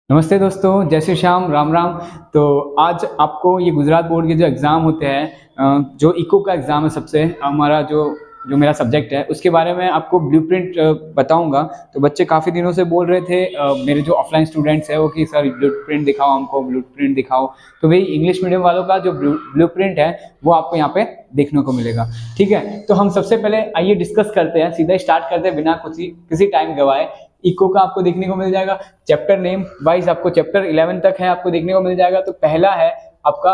नमस्ते दोस्तों, जय श्री श्याम, राम राम। तो आज आपको ये गुजरात बोर्ड के जो एग्ज़ाम होते हैं, जो इको का एग्ज़ाम है, सबसे हमारा जो जो मेरा सब्जेक्ट है उसके बारे में आपको ब्लूप्रिंट बताऊंगा। तो बच्चे काफ़ी दिनों से बोल रहे थे, मेरे जो ऑफलाइन स्टूडेंट्स हैं वो, कि सर ब्लूप्रिंट दिखाओ, हमको ब्लूप्रिंट दिखाओ। तो भाई इंग्लिश मीडियम वालों का जो ब्लूप्रिंट है वो आपको यहाँ पे देखने को मिलेगा। ठीक है, तो हम सबसे पहले आइए डिस्कस करते हैं, सीधा स्टार्ट करते हैं बिना किसी टाइम गवाए। इको का आपको देखने को मिल जाएगा, चैप्टर नेम वाइज आपको चैप्टर 11 तक है आपको देखने को मिल जाएगा। तो पहला है आपका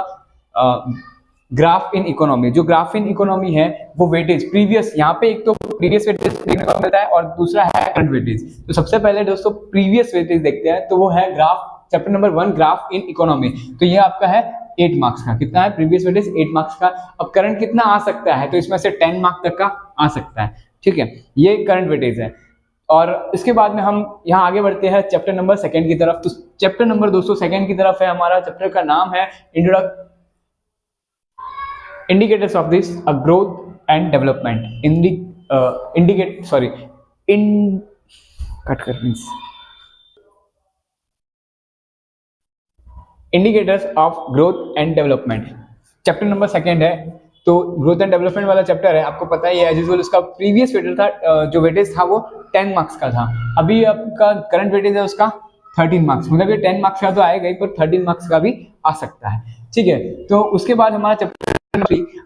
ग्राफ इन इकोनॉमी। जो ग्राफ इन इकोनॉमी है वो वेटेज प्रीवियस, यहाँ पे एक तो प्रीवियस वेटेज देखने को मिलता है और दूसरा है करंट वेटेज। तो सबसे पहले दोस्तों प्रीवियस वेटेज देखते हैं, तो वो है graph, chapter number 1 graph in economy. तो ये आपका है 8 मार्क्स का। कितना है प्रीवियस वेटेज? 8 मार्क्स का। अब करंट कितना आ सकता है? तो इसमें से 10 मार्क्स तक का आ सकता है। ठीक है, ये करंट वेटेज है। और इसके बाद में हम यहाँ आगे बढ़ते हैं चैप्टर नंबर 2 की तरफ। तो चैप्टर नंबर 202 की तरफ है हमारा। चैप्टर का नाम है indicators of this growth and development. Indicators of growth and development chapter number 2 है। तो ग्रोथ एंड डेवलपमेंट वाला चैप्टर है, आपको पता ही है एज यूजुअल। उसका प्रीवियस वेटेज था, जो वेटेज था वो 10 मार्क्स का था। अभी आपका करंट वेटेज है उसका 13 मार्क्स। मतलब ये 10 मार्क्स का तो आएगा ही, पर 13 मार्क्स का भी आ सकता है। ठीक है, तो उसके बाद हमारा चैप्टर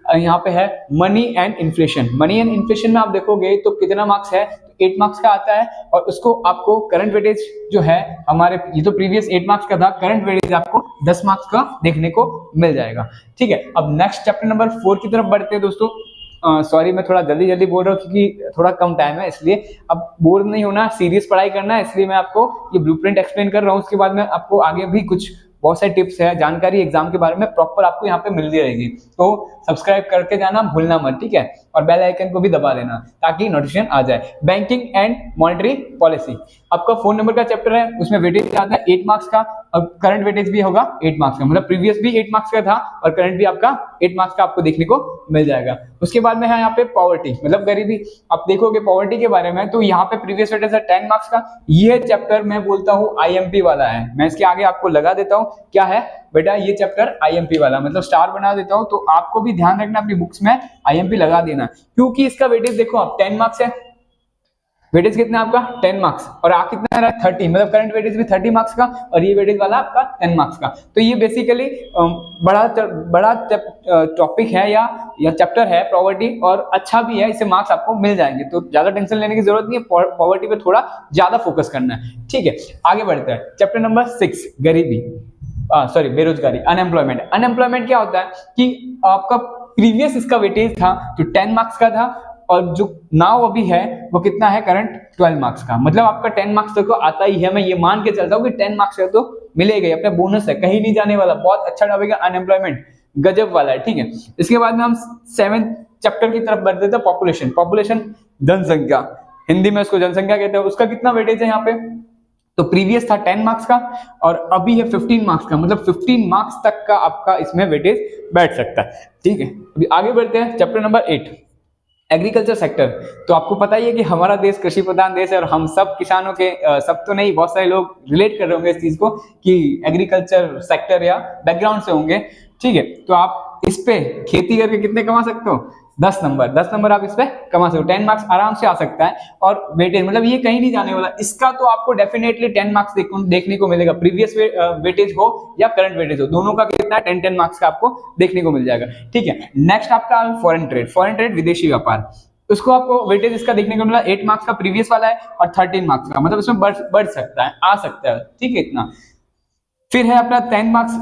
यहाँ पे है money and inflation. Money and inflation में आप देखोगे तो कितना मार्क्स है? 8 मार्क्स का आता है। और उसको आपको करंट वेटेज जो है हमारे, ये तो प्रीवियस 8 मार्क्स का था, करंट वेटेज आपको 10 मार्क्स का देखने को मिल जाएगा। ठीक है, अब नेक्स्ट चैप्टर नंबर 4 की तरफ बढ़ते हैं दोस्तों। सॉरी, मैं थोड़ा जल्दी जल्दी बोल रहा हूँ क्योंकि थोड़ा कम टाइम है, इसलिए अब बोर नहीं होना, सीरियस पढ़ाई करना है, इसलिए मैं आपको ये ब्लूप्रिंट एक्सप्लेन कर रहा हूँ। उसके बाद में आपको आगे भी कुछ बहुत सारे टिप्स है, जानकारी एग्जाम के बारे में प्रॉपर आपको यहाँ पे मिलती रहेगी। तो सब्सक्राइब करके जाना भूलना मत, ठीक है, और बेल आइकन को भी दबा देना ताकि नोटिफिकेशन आ जाए। बैंकिंग एंड मॉनेटरी पॉलिसी आपका 4 नंबर का चैप्टर है। उसमें वेटेज आता है 8 मार्क्स का और करंट वेटेज भी होगा 8 मार्क्स का। मतलब प्रीवियस भी 8 मार्क्स का था और करंट भी आपका 8 मार्क्स का आपको देखने को मिल जाएगा। उसके बाद में है यहाँ पे पॉवर्टी, मतलब गरीबी। आप देखोगे पॉवर्टी के बारे में, तो यहाँ पे प्रीवियस वेटेज है 10 मार्क्स का। ये चैप्टर मैं बोलता हूँ आईएमपी वाला है। मैं इसके आगे आपको लगा देता हूँ क्या है बेटा, ये चैप्टर आईएमपी वाला, मतलब स्टार बना देता हूँ। तो आपको भी ध्यान रखना, अपनी बुक्स में आईएमपी लगा देना, क्योंकि इसका वेटेज देखो आप 10 मार्क्स है। वेटेज कितना आपका? 10 मार्क्स। और आ कितना रहा है? 30। मतलब करंट वेटेज भी 30 मार्क्स का और ये वेटेज वाला आपका 10 मार्क्स का। तो ये बेसिकली बड़ा टॉपिक है या चैप्टर है पॉवर्टी, और अच्छा भी है, इससे मार्क्स आपको मिल जाएंगे। तो ज्यादा टेंशन लेने की जरूरत नहीं है, पॉवर्टी पे थोड़ा ज्यादा फोकस करना है। ठीक है, आगे बढ़ते हैं। चैप्टर नंबर 6 गरीबी, सॉरी बेरोजगारी, अनएम्प्लॉयमेंट। अनएम्प्लॉयमेंट क्या होता है कि आपका प्रीवियस इसका वेटेज था जो 10 मार्क्स का था, और जो नाउ अभी है वो कितना है? करंट 12 मार्क्स का। मतलब आपका 10 मार्क्स तक तो आता ही है। मैं ये मान के चलता हूँ कि 10 मार्क्स का तो मिलेगा ही, अपना बोनस है, कहीं नहीं जाने वाला। बहुत अच्छा टॉपिक है अनएम्प्लॉयमेंट, गजब वाला है। ठीक है, इसके बाद में हम 7 चैप्टर की तरफ बढ़ते थे। पॉपुलेशन, पॉपुलेशन जनसंख्या, हिंदी में उसको जनसंख्या कहते हैं। उसका कितना वेटेज है यहाँ पे? तो प्रीवियस था 10 मार्क्स का और अभी है 15 मार्क्स का। मतलब 15 मार्क्स तक का आपका इसमें वेटेज बैठ सकता है। ठीक है, अभी आगे बढ़ते हैं। Chapter number 8 agriculture sector. तो आपको पता ही है कि हमारा देश कृषि प्रधान देश है और हम सब किसानों के, सब तो नहीं, बहुत सारे लोग रिलेट कर रहे होंगे इस चीज को कि एग्रीकल्चर सेक्टर या बैकग्राउंड से होंगे। ठीक है, तो आप इस पे खेती करके कितने कमा सकते हो? 10 नंबर। 10 नंबर आप इस पे कमा सकते हो। 10 मार्क्स आराम से आ सकता है। और वेटेज, मतलब ये कहीं नहीं जाने वाला। इसका तो आपको डेफिनेटली 10 मार्क्स देखने को मिलेगा, प्रीवियस वेटेज हो या करंट वेटेज हो, दोनों का कितना है? 10 मार्क्स का आपको देखने को मिल जाएगा। ठीक है, नेक्स्ट आपका फॉरेन ट्रेड। फॉरेन ट्रेड विदेशी व्यापार, उसको आपको वेटेज इसका देखने को मिला 8 मार्क्स का प्रीवियस वाला है और 13 मार्क्स का। मतलब इसमें बढ़ सकता है, आ सकता है। ठीक है, इतना। फिर है अपना 10 मार्क्स,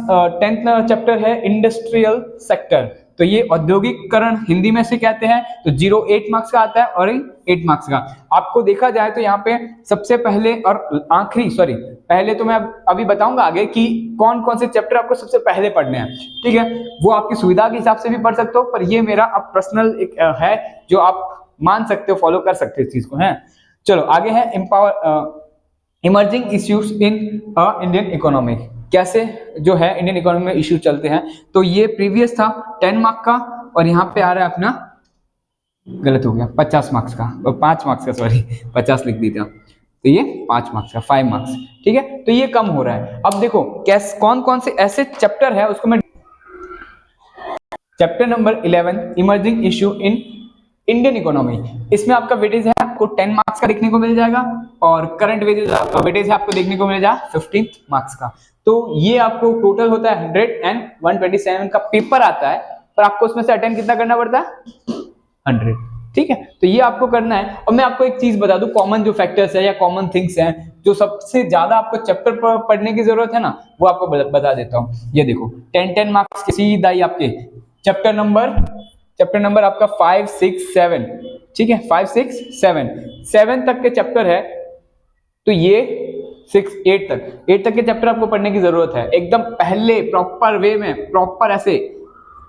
10th चैप्टर है इंडस्ट्रियल सेक्टर। तो ये औद्योगिकरण हिंदी में से कहते हैं। तो 08 मार्क्स का आता है और 8 मार्क्स का। आपको देखा जाए तो यहाँ पे सबसे पहले और आखिरी, सॉरी पहले तो मैं अभी बताऊंगा आगे कि कौन कौन से चैप्टर आपको सबसे पहले पढ़ने हैं। ठीक है, वो आपकी सुविधा के हिसाब से भी पढ़ सकते हो, पर ये मेरा अब पर्सनल एक है जो आप मान सकते हो, फॉलो कर सकते हो इस चीज को। है, चलो आगे है emerging issues in Indian economy. कैसे जो है इंडियन इकोनॉमी में इश्यू चलते हैं। तो ये प्रीवियस था 10 मार्क्स का और यहाँ पे आ रहा है अपना, गलत हो गया, 50 मार्क्स का और 5 मार्क्स का, सॉरी 50 लिख दी था। तो ये 5 मार्क्स का, 5 मार्क्स, ठीक है। तो ये कम हो रहा है। अब देखो कैसे कौन कौन से ऐसे चैप्टर है उसको मैं, chapter number 11 emerging issue in Indian economy, इसमें आपका वेटेज है आपको 10 मार्क्स का देखने को मिल जाएगा, और करंट वेटेज है आपको देखने को मिल जाएगा 15 मार्क्स का। तो ये आपको टोटल होता है 100 एंड 127 का पेपर आता है, पर आपको उसमें से अटेंड कितना करना पड़ता है, 100, ठीक है। तो ये आपको करना है। और मैं आपको एक चीज बता दूं, कॉमन जो फैक्टर्स है या कॉमन थिंग्स हैं जो सबसे ज्यादा आपको चैप्टर पर पढ़ने की जरूरत है ना, वो आपको बता देता हूँ। ये देखो 10 मार्क्स के सीधा ही आपके चैप्टर नंबर आपका 5, 6, 7, ठीक है, 5, 6, 7 तक के चैप्टर है। तो ये 8 तक के चैप्टर आपको पढ़ने की जरूरत है, एकदम पहले प्रॉपर वे में, प्रॉपर ऐसे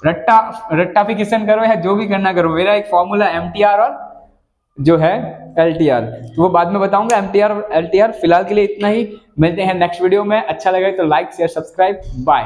रट्टाफिकेशन करो या जो भी करना करो। मेरा एक फॉर्मूला MTR और जो है LTR, तो वो बाद में बताऊंगा। MTR और LTR फिलहाल के लिए इतना ही, मिलते हैं नेक्स्ट वीडियो में। अच्छा लगे तो लाइक शेयर सब्सक्राइब, बाय।